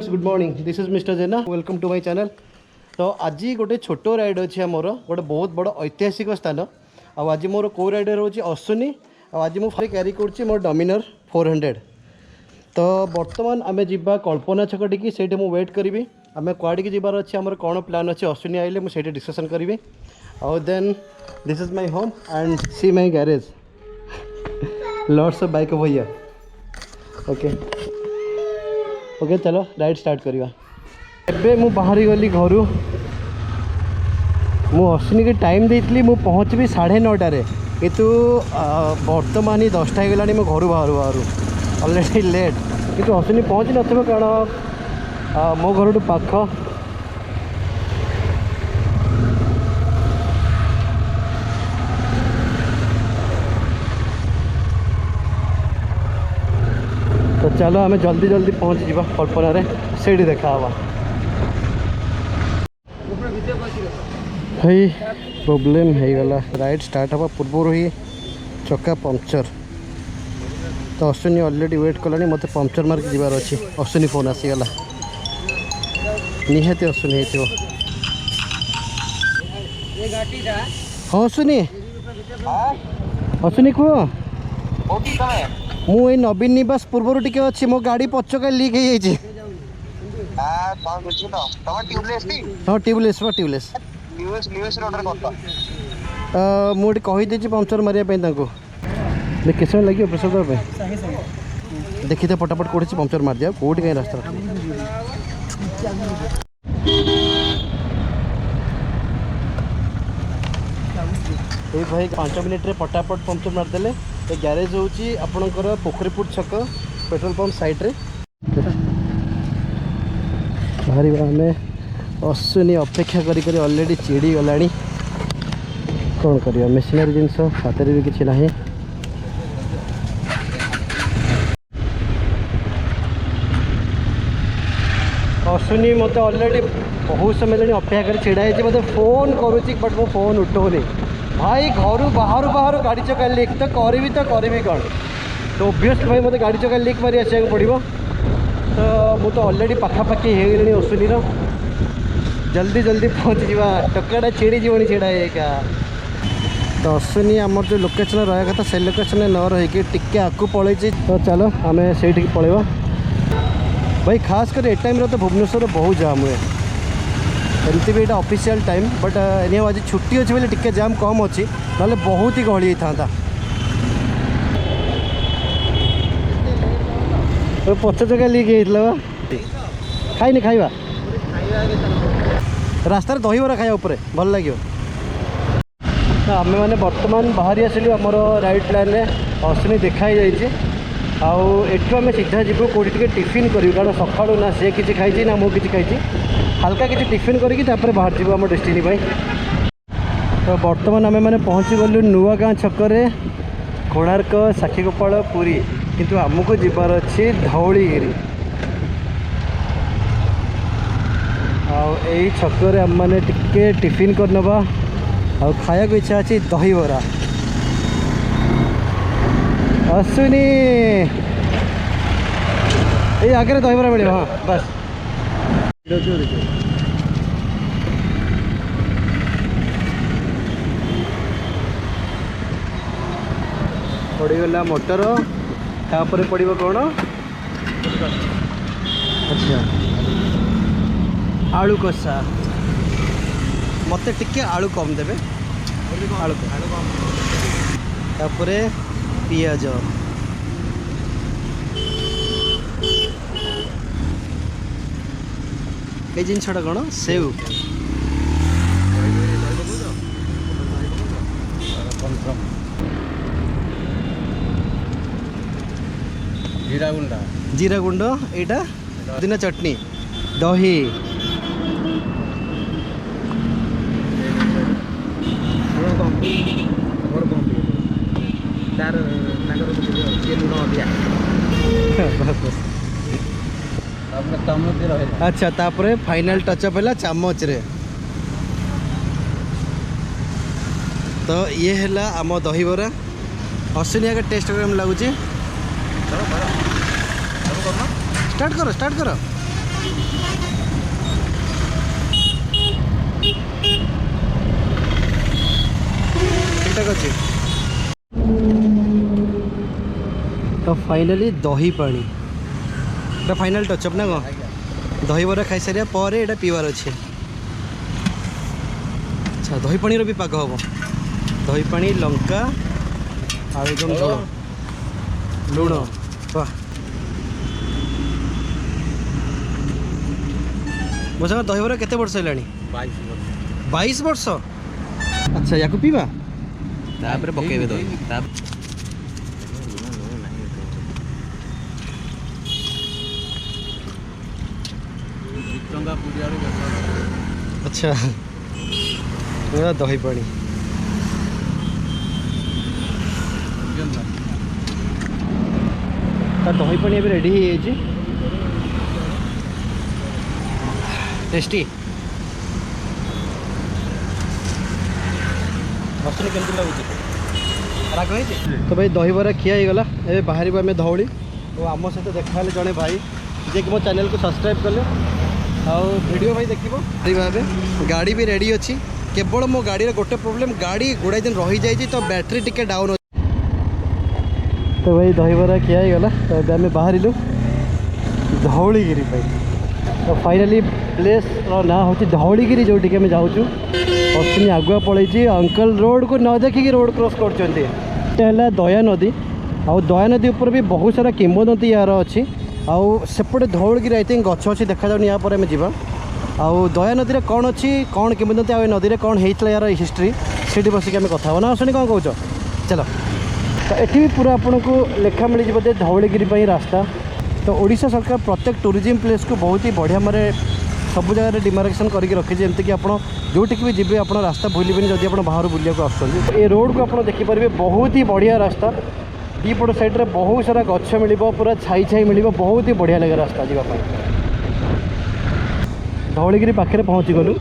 Friends good morning this is mister Jena welcome to my channel. तो आज गोटे छोट राइड अच्छे मोर गोटे बहुत बड़ ऐतिहासिक स्थान आज मोर को राइड रोचे अश्विनी आज मुझे क्यारी कर मोर डोमिनर 400। तो बर्तमान आम जा कल्पना छक टी से वेट करी आम कड़े जबार अच्छे आम कौन प्लान अच्छे अश्विनी आइले मुझे डिस्कसन करी और then this is my home and see my garage lots of bike भैया। ओके ओके चलो राइड स्टार्ट करवा। एबे मु बाहरी गली घर मु अश्विनी के टाइम देती मु पहुँचबी 9:30 कितु बर्तमान ही 10टा हो गलानी मो घर बाहर बाहर ऑलरेडी लेट कितु अश्विनी पहुँची न कारण मो घर पाख तो चलो आम जल्दी जल्दी पहुँच जा कल्पना से देखा भाई प्रोब्लेम हो गला राइड स्टार्ट हवा पूर्व ही चक्का पंक्चर। तो अश्विनी ऑलरेडी वेट कलानी मत पंक्चर मार्क जीवार अच्छी अश्विनी फोन आसीगला निहाती अश्विनी हो। हाँ अश्विनी अश्विनी कह मुई नवीन निवास पूर्व टी अच्छी मो गाड़ी पचका लीक हो जाए। हाँ ट्यूबलेस ट्यूबलेस मुझे कहीदे पंक्चर मारे किस समय लगे प्रेसर दवाई देखी तो फटाफट कौट पंक्चर मार दिया कौटी कहीं रास्ता ये भाई 5 मिनट रे फटाफट पंक्चर मारदेले। ये ग्यारेज होची आपणकर पोखरीपुर छक पेट्रोल पंप साइड रे बाहरी आम अश्विनी अपेक्षा करी ऑलरेडी चिड़ी गला कौन कर मेसिनरी जिनस हाथ भी किसी ना। अश्विनी मत ऑलरेडी बहुत समय लगे अपेक्षा कर छिड़ा मतलब फोन करुच्ची बट मो फोन उठौनी भाई घर बाहर बाहर गाड़ी चक्का लीक तो करी कौन तो ओबियसली भाई मत गाड़ी चक्का लीक मारी आसा पड़ो। तो मुझे तो ऑलरेडी पखापाखि हो गली अश्विनी जल्दी जल्दी पहुँच जा टक्का छिड़ी जीवन छिड़ा क्या। तो अश्विनी आम जो लोकेशन रहा कथा से लोकेशन न रही टिके आगू पलि। तो चलो आम से पलैबा भाई खास कर ए टाइम तो भुवनेश्वर बहुत जाम हुए एमती भी यहाँ ऑफिशियल टाइम बट एनी आज छुट्टी अच्छी बोले टिके जाम कम अच्छी ना बहुत ही गहली होता। तो पच चक्का लीक होता खाई खाइबा रास्तार दहीबरा खाया उपर भल लगे। तो आम मैंने बर्तमान बाहरी आसिलु आमर राइड प्लान रे अश्विनी देखाई जाइए आठू आम सीधा जीव कौटी टे टिफिन करूँ कारण सका ना सी किसी खाई ना मुझे खाई हल्का किसी टिफिन करके बाहर जीव आम डेस्टिनी भाई। तो बर्तमान आम मैंने पहुँची गलु नुआ गाँ छक कोणार्क साक्षीगोपाल पुरी किंतु आमको जीवार अच्छी धौलीगिरी आई छक आम मैंने टिके टिफिन करनवा आ खाया को इच्छा अच्छी दहीबरा। अश्विनी ये आगे दहीबरा मिले हाँ बस पड़गला मोटर तापर पड़ो कौन अच्छा आलू कषा मत टिके आलू कम देवे आलू तापर पियाज ये जिनटा कौन सेव जीरा गुंड यहाँ पुदीना चटनी दही अच्छा तापर फाइनल टचअप है चामच रे। तो ये है आम दहीबरा अश्विनी आगे टेस्ट कर लगुच स्टार्ट करो ठीक ठाक अच्छे। तो फाइनाली दही पानी फाइनाल टचअप ना कौन दही बरा खाई सारे पर यहाँ पीवार अच्छे। अच्छा दही पानी भी पाग हम दही पानी लंका आ एकदम झोल लुण वाह मो सागर दही बरा केते वर्ष है 22 वर्ष। अच्छा या पीवा पकेबे दही अच्छा मेरा दही पानी दही पानी अभी रेडी हो टेस्टी मसले केमती लगुच राग तो भाई दही बरा खिया हो गला ए बाहर आम धौली और आम सहित देखा जड़े भाई जे कि मो चैनल को सब्सक्राइब कले वीडियो भाई देखो भाव गाड़ी भी रेडी अच्छी केवल मो गाड़ी गोटे प्रोब्लेम गाड़ी गुड़ाई दिन रही जाए तो बैटेरी टिके डाउन। तो भाई दही बरा खिया हो गला तो आम बाहर धौलीगिरी तो फाइनाली प्लेस ना हूँ धौलीगिरी जो आम जाऊँ अश्विनी आगुआ पलैची अंकल रोड को न देखिकी रोड क्रॉस कर दया नदी आ दया नदी ऊपर भी बहुत सारा किंवदंती यार अच्छी आउ सेपटे धौलगिरी आई थिंक गछ अच्छी देखा जाऊनी यहाँ आम जा आउ दया नदी में कौन अच्छी कौन किंवदंती आ नदी में कौन होता यार हिस्ट्री से बसिक आम कथा ना अश्विनी कौन कौच चलो। तो ये भी पूरा आपन को लेखा मिल जाए धौलगिरी रास्ता। तो ओडिशा सरकार प्रत्येक टूरिज्म प्लेस को बहुत ही बढ़िया मारे सब जगह डिमार्केशन करके रखी जमीक आप जोटिक भी जी आप रास्ता भूलिबेनि जब आप बाहर बुलिया को आसुँच ये रोड को आप देखिपारे बहुत ही बढ़िया रास्ता दीपट साइड्रे बहुत सारा गछ मिल पूरा छाई छाई मिल बहुत ही बढ़िया लगे रास्ता जावाई। धौलगिरी पाखे पहुँची गलु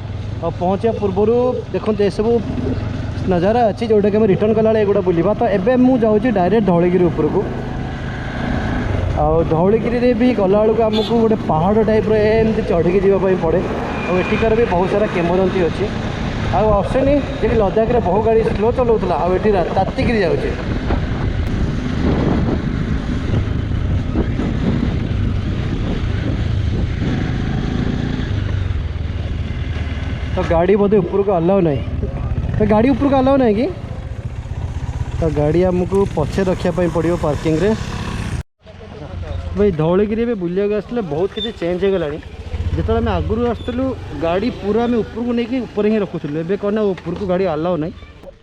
और पहुँचा पूर्वर देखते ये सब नजारा अच्छी जोटा कि आम रिटर्न कला एगुड़ा बुलवा। तो एवं मुझे डायरेक्ट धौलगिरी उपर को धौलगिरी भी गला बेलू आमको गोटे पहाड़ टाइप एमती चढ़ी जावाई पड़े और एठिकार भी बहुत सारा किंवदंती अच्छी आश्विनी जी लद्दाख में बहुत गाड़ी स्लो चलाऊला आठी तातिक जाऊँचे। तो गाड़ी बोधे ऊपर को अलाउ नहीं तो गाड़ी ऊपर को अलाउ नहीं कि तो गाड़ी आमको पछे रखापी पड़ो पार्किंग रे। भाई धौलगिरी में बुलिया आसले बहुत किसी चेंज हो गला जो आम आगुरी आसलु गाड़ी पूरा आम ऊपर को लेकिन ऊपर ही रखुलु एवं कौन ऊपर को गाड़ी अलाउ नहीं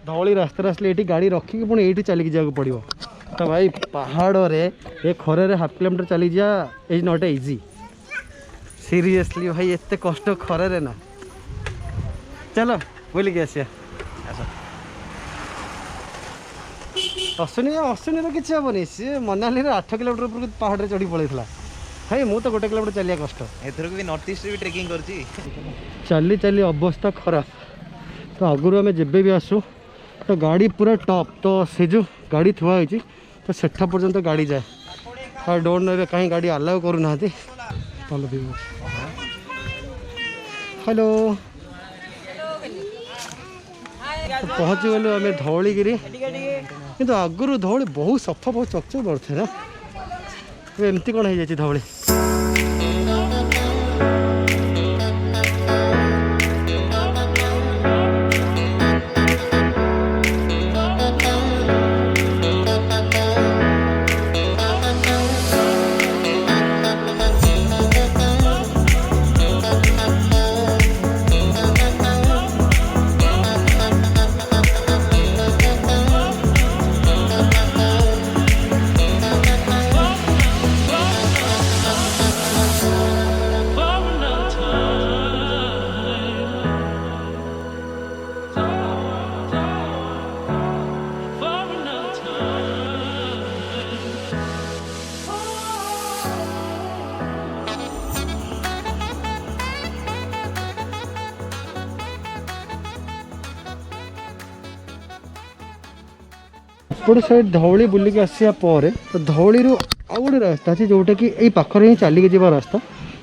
धौली रास्ता आसले ये गाड़ी रखिकी पुणी ये चलिक जाक पड़ो। तो भाई पहाड़ रे ये खरे हाफ किलोमीटर चली जा इज नॉट इजी सीरियसली भाई एत कष्ट खरे ना चलो बोलिक आसिया अश्विनी अश्विनी तो किसी हेनी सी मनाली 8 किलोमीटर ऊपर पहाड़ चढ़ी पड़ेगा भाई मु तो 1 किलोमीटर चलिया कष्ट एथर भी नॉर्थ ईस्ट भी ट्रेकिंग करची चली चली अवस्था खराब। तो आगुरी आम जब भी आसू तो गाड़ी पूरा टॉप तो से जो गाड़ी थुआ होती तो सेठा पर्यंत गाड़ी जाए आई डोंट नो कहीं गाड़ी अलाउ करूना। हेलो तो पहुँची गलु आम धौलगिरी किंतु आगुरी धौली बहुत सफा बहुत चकचक बढ़े ना एमती कौन हो जाए धौली। एपट साइड धौली बुलिक आसिया तो धौली आउ गोटे रास्ता अच्छे जोटा कि यही पाखे ही चलिक जा रास्ता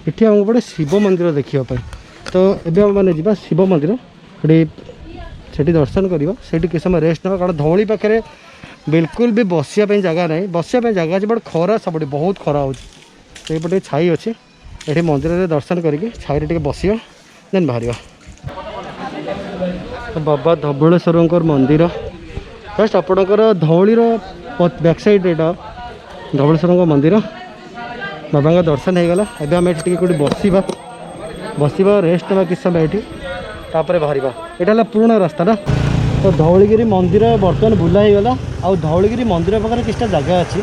इटी आम गोटे शिव मंदिर देखापी तो ये मैंने जा शिव मंदिर से दर्शन करवा से किस समय रेस्ट ना कारण धौली पाखे बिल्कुल भी बसापी जगह ना बसापी जगह अच्छे बट खरा सब बहुत खरा होपटे छाई अच्छे ये मंदिर में दर्शन करके छाई टे बसिया देन बाहर बाबा धवलेश्वर मंदिर जस्ट आपणकर धौलीर बैक साइड यहाँ धवलेश्वर मंदिर बाबा का दर्शन हो गला एवं आम ये कौटी बसवा रेस्ट ना किस समय ये तापर बाहर यहाँ पुराना रास्ता ना तो धौलीगिरी मंदिर बर्तमान बुला हो गला आ धौलीगिरी मंदिर पाखे किसी जगह अच्छी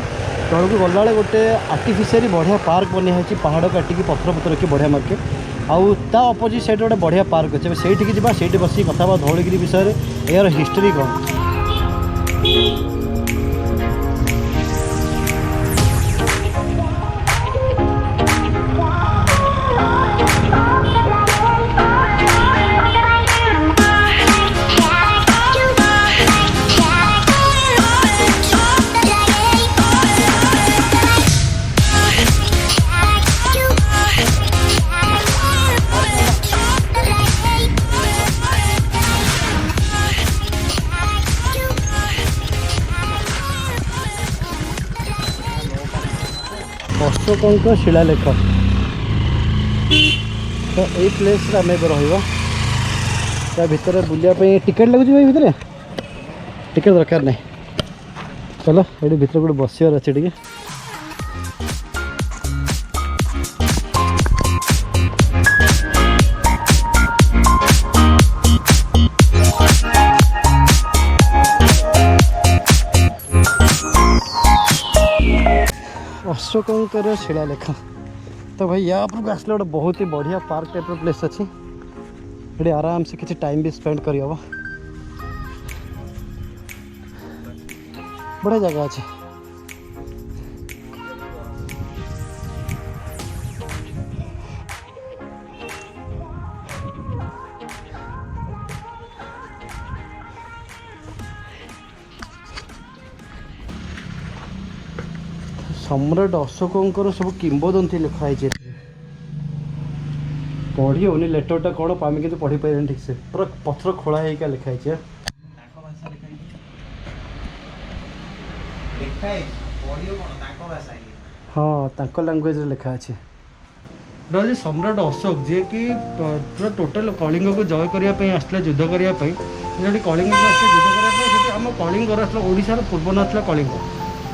तौक गला गोटे आर्टिफिशियली बढ़िया पार्क बनाई पहाड़ काटिकी पथर पथर रखी बढ़िया मार्केट आउ ता अपोजिट साइड गोटे बढ़िया पार्क अच्छे से जावा बस कथा धौलीगिरी विषय यार हिस्ट्री कौन अशोकों शिलालेख तो यही प्लेस आम रहा भितर बुलापी टिकेट लगुच भितर टिकेट दरकार नहीं चलो ये भितर गोटे बसार अच्छे टे अशोकों शिलालेख तो भाई यहाँ पर आसले गोटे बहुत ही बढ़िया पार्क टाइप प्लेस अच्छी ये आराम से किसी टाइम भी स्पेंड कर बढ़िया जगह अच्छे सम्राट अशोकों सब किंबदंती लिखाई पढ़ी होनी लेटरटा कौन आम कि पढ़ी पारे ठीक से पूरा पथर खोला होगा लिखाई हाँ तांको लैंग्वेज लिखा अच्छे सम्राट अशोक जी कि पूरा टोटल कलिंग को जय करने आसते युद्ध करने जो कलिंग युद्ध करने आम कलिंग ओडार पूर्व ना कलिंग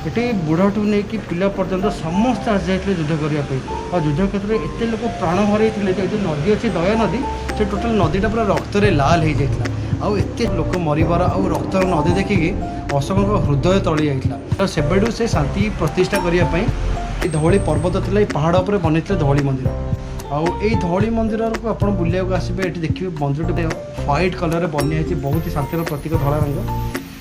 ये बुढ़ाठू नहीं कि पिला पर्यंत समस्त आसी जाते युद्ध करने और युद्ध क्षेत्र में एत लोक प्राण हर जो नदी अच्छी दया नदी से टोटाल नदीटा पूरा रक्त लाल हो जाता आते लोक मरबार आ रक्त नदी देखिकी अशोकों हृदय तली जाता से से शांति प्रतिष्ठा करने धौली पर्वत थी पहाड़ पर बनी धौली मंदिर आई धौली मंदिर को आप बुलाया आसपे ये देखिए मंदिर व्हाइट कलर बनाई बहुत ही शांतिर प्रतीक धला रंग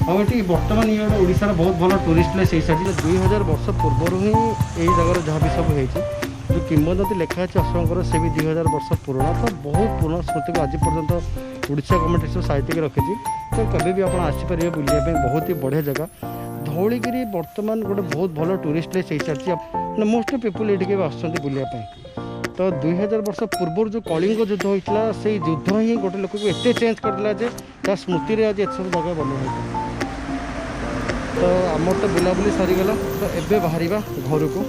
आठी बर्तमान ये ओडार बहुत भल टूरिस्ट प्लेस हो सारी 2000 वर्ष पूर्व ही यही जगह जहाँ भी सब हो जो किंबदंती लिखाई अशोकों से भी 2000 वर्ष पुराना तो बहुत पुराना स्मृति को आज पर्यंत ओडिशा गवर्नमेंट सब साहित्य रखी तो कभी भी आप आसपारे बुलाया बहुत ही बढ़िया जगह धौलीगिरी बर्तमान गोटे बहुत भल टूरिस्ट प्लेस हो सारी मोस्ट पीपुल ये आसुँच बुलायापी तो 2000 वर्ष पूर्व जो कलिंग युद्ध होता से युद्ध ही गोटे लोक को एत चेंज करदेला स्मृति आज एत सब जगह बना तो आमर तो बुलाबुली सरीगला तो एबे बाहर घर को।